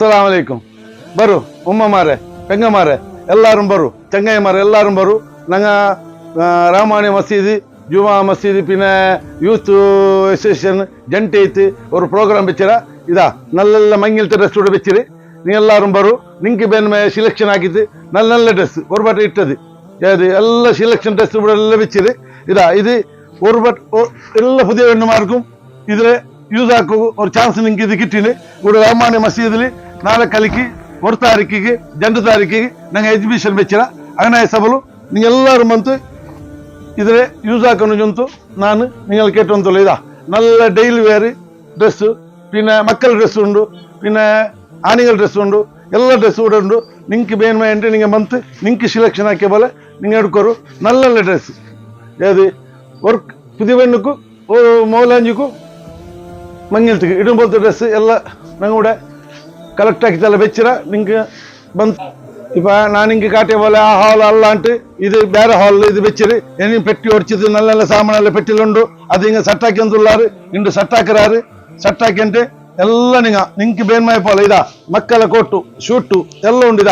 ಅಸ್ಸಲಾಮ್ ಅಲೈಕುಂ. ಬರು ಉಮ್ಮ ಮಾರೆ ಪೆಂಗ ಮಾರೆ ಎಲ್ಲಾರು ಬರು ಚೆಂಗಯ್ಯ ಮಾರೆ ಎಲ್ಲಾರು ಬರು ನಂಗ ರಾಮಾನಿ ಮಸೀದಿ ಜುಮಾ மசீதி பின்ன யூத் அசோசியேஷன் ஜன்டேத்து ஒரு ப்ரோக்ராம் வச்சிர இதா நல்ல மங்கில் ட்ரெஸ் கூட வச்சிரு நீ எல்லாரும் ಬರು ನಿಂಗೆ ಬೇನ್ಮೆ ಸಿಲೆಕ್ಷನ್ ಆಗಿದ್ದು நல்ல ಡ್ರೆಸ್ ஒரு பட் ಇಟ್ಟது அது ಎಲ್ಲ ಸಿಲೆಕ್ಷನ್ ಡ್ರೆಸ್ கூட ಎಲ್ಲ வச்சிரு இதா இது ஒரு பட் ಎಲ್ಲ புதிய வெண்ணுமாருக்கும் இதுல யூஸ் ஆக்கும் ஒரு சான்ஸ் ನಿಂಗೆ ಇದು கிட்டினு ஒரு ராமானி மசீதில நாளை கலிக்கு ஒரு தாರೀಕಿಗೆ 2 ತಾರೀಕಿಗೆ ನಂಗೆ ಎಕ್ಸಿಬಿಷನ್ வெச்சிರ ಅಗನಾಯ ಸಭಲು ನೀವು ಎಲ್ಲರೂ ಬಂತು ಇದ್ರೆ ಯೂಸ್ ಹಾಕೊಂಡು ನಾನು നിങ്ങൾ കേട്ടൊന്നുമില്ല ഇതാ നല്ല ഡെയിലി വെയർ ഡ്രസ്സ് പിന്നെ മക്കളുടെ ഡ്രസ്സ് ഉണ്ട് പിന്നെ ആണികളുടെ ഡ്രസ്സ് ഉണ്ട് എല്ലാ ഡ്രസ്സും ഇവിടെ ഉണ്ട് നിങ്ങൾക്ക് വേണമെങ്കിൽ നിങ്ങൾ ಬಂತು നിങ്ങൾക്ക് സെലക്ഷൻ ആക്കിയ പോലെ നിങ്ങൾ എടുക്കൂ നല്ല നല്ല ഡ്രസ്സ് ഏത് വർക്ക് പുതിയ പെണ്ണുക്കും മൗലാഞ്ചിക്കും മങ്ങലത്തേക്ക് ഇടുമ്പോഴത്തെ ഡ്രസ്സ് എല്ലാം ഞങ്ങളുടെ ಕಲೆಕ್ಟ್ ಆಕಿದ್ದೆಲ್ಲ ಬೆಚ್ಚಿರ ನಿಂಗೆ ಬಂತು இப்போ நான் இங்கே காட்டிய போல ಆ ಹಾಲ್ ಅಲ್ಲಾಂಟು ಇದು ಬೇರೆ ಹಾಲ್ ಇದು ಬೆಚ್ಚಿರಿ ಏನೇನು ಪೆಟ್ಟಿ ಹೊಡ್ಚಿದ್ದು நல்ல நல்ல ಸಾಮಾನೆಲ್ಲ ಪೆಟ್ಟಿಲುಂಡು ಅದು ಹಿಂಗೆ ಸಟ್ಟಾಕಿ ಅಂತುಳ್ಳಾರು ಇಂಡು ಸಟ್ಟಾಕರಾರು ಸಟ್ಟಾಕಿ ಅಂಟೆ ಎಲ್ಲ ನಿಂಗೆ ಬೇನ್ಮಾಯ ಪೋಲ ಇದಾ ಮಕ್ಕಳ ಕೋಟು ಶೂಟು ಎಲ್ಲ ಉಂಡು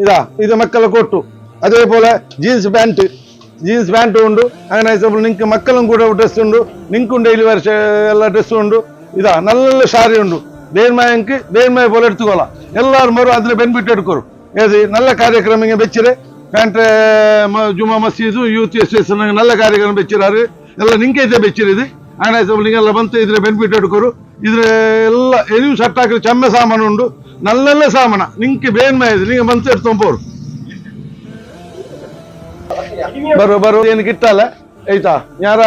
ಇದಾ ಇದು ಮಕ್ಕಳ ಕೋಟು ಅದೇ ಪೋಲ ಜೀನ್ಸ್ ಪ್ಯಾಂಟ್ ಉಂಡು അങ്ങനെ ನಿಂಗೆ ಮಕ್ಕಳು ಕೂಡ ಡ್ರೆಸ್ ಉಂಡು ನಿಂಕು ಡೈಲಿ ವೇರ್ ಎಲ್ಲ ಡ್ರೆಸ್ ಉಂಡು ಇದಾ നല്ല ಶಾರಿ ಉಂಡು ಬೇನ್ಮಾಯ ಪೋಲ ಎಡ್ತುಕೋಲ ಎಲ್ಲಾರು ಮರು ಅದ್ರ ಬೆನ್ಬಿಟ್ಟು ಎಡ್ಕೋರು ಏದು நல்ல ಕಾರ್ಯಕ್ರಮ ಹಿಂಗೆ ಬೆಚ್ಚಿರೆ ಪ್ಯಾಂಟ್ ಜುಮಾ ಮಸೀದು ಯೂತ್ ಅಸೋಸಿಯೇಷನ್ நல்ல ಕಾರ್ಯಕ್ರಮ ಬೆಚ್ಚಿರಾರು ಎಲ್ಲ ನಿಂಗೆ ಇದೆ ಬೆಚ್ಚಿರಿದು ಹಣ ನಿಂಗೆಲ್ಲ ಬಂತು ಇದ್ರೆ ಬೆನಿಫಿಟ್ ಎಡ್ಕೋರು ಇದ್ರ ಎಲ್ಲ ನೀವು ಸಟ್ ಹಾಕಿದ್ರೆ ಚೆಮ್ಮೆ ಸಾಮಾನು ಉಂಡು நல்ல ಸಾಮಾನ ನಿಂಗೆ ಬೇನ್ಮೆ ಇದೆ ನಿಂಗೆ ಬಂತು ಎಡ್ತೊಂಬೋರು ಬರು ಏನು ಗಿಟ್ಟಲ್ಲ ಆಯ್ತಾ ஞார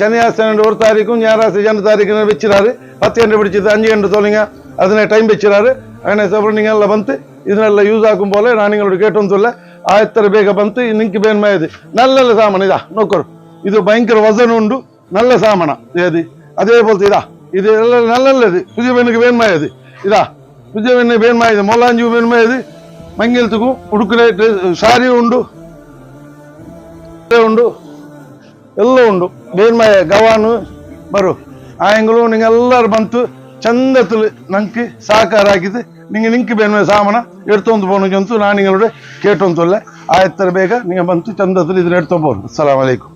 சனியாசன ஒரு தாரீக்கும் ஞாராசி 2 தாரீக்கு வெச்சிராரு 10 ಗಂಟೆ பிடிச்சது 5 ಗಂಟೆ ತೋಲಿಂಗ ಅದನ್ನೇ ಟೈಮ್ ಬೆಚ್ಚಿರಾರು അങ്ങനെ ಸಬರು ನಿಂಗೆಲ್ಲ ಬಂತು ಇದನ್ನೆಲ್ಲ ಯೂಸ್ ಹಾಕುಂ പോലെ ನಾನು ನಿങ്ങളോട് കേട്ടൊന്നുമില്ല ಆಯ್ತರ ಬೇಗ ಬಂತು ನಿಂಗೆ ಬೇನ್ಮೆ ಇದೆ നല്ല ಸಾಮಾನು ಇದಾ ನೋಡ್ಕೊರು ಇದು ಭಯಂಕರ ವಜನ ಉಂಡು நல்ல ಸಾಮಾನ ಏದಿ ಅದೇ போலത്തെ ಇದಾ ಇದು ಎಲ್ಲ நல்லது புதிய பெண்ணுக்கு வேன்மை இது இதா புதிய பெண்ணு வேன்மை இது மொலாஞ்சு வேன்மை இது ಮಂಗಲ್ತಕ್ಕೂ ಉಡುಕಲೆ ಸಾರಿ ಉಂಡು ಉಂಡು ಎಲ್ಲ ಉಂಡು ಬೇನ್ಮಯ ಗವಾನು ಬರು ಆಯಂಗಳು ನಿಂಗೆಲ್ಲರೂ ಬಂತು ಚಂದത്തിൽ ನಂಗೆ ಸಹಕಾರ ಆಗಿದೆ ನಿಂಗೆ ಬೇನ್ಮಯ ಸಾಮಾನ ಎಡ್ತೊಂದು போகணுಂತೂ ನಾನು ನಿங்களோட ಕೇಟೊಂತಲ್ಲ ಆಯ್ತರ ಬೇಗ ನೀವು ಬಂತು ಚಂದത്തിൽ ಇದನ್ನ ಎಡ್ತೊಂಬೋದು ಅಸ್ಸಲಾಮು ಅಲೈಕುಂ.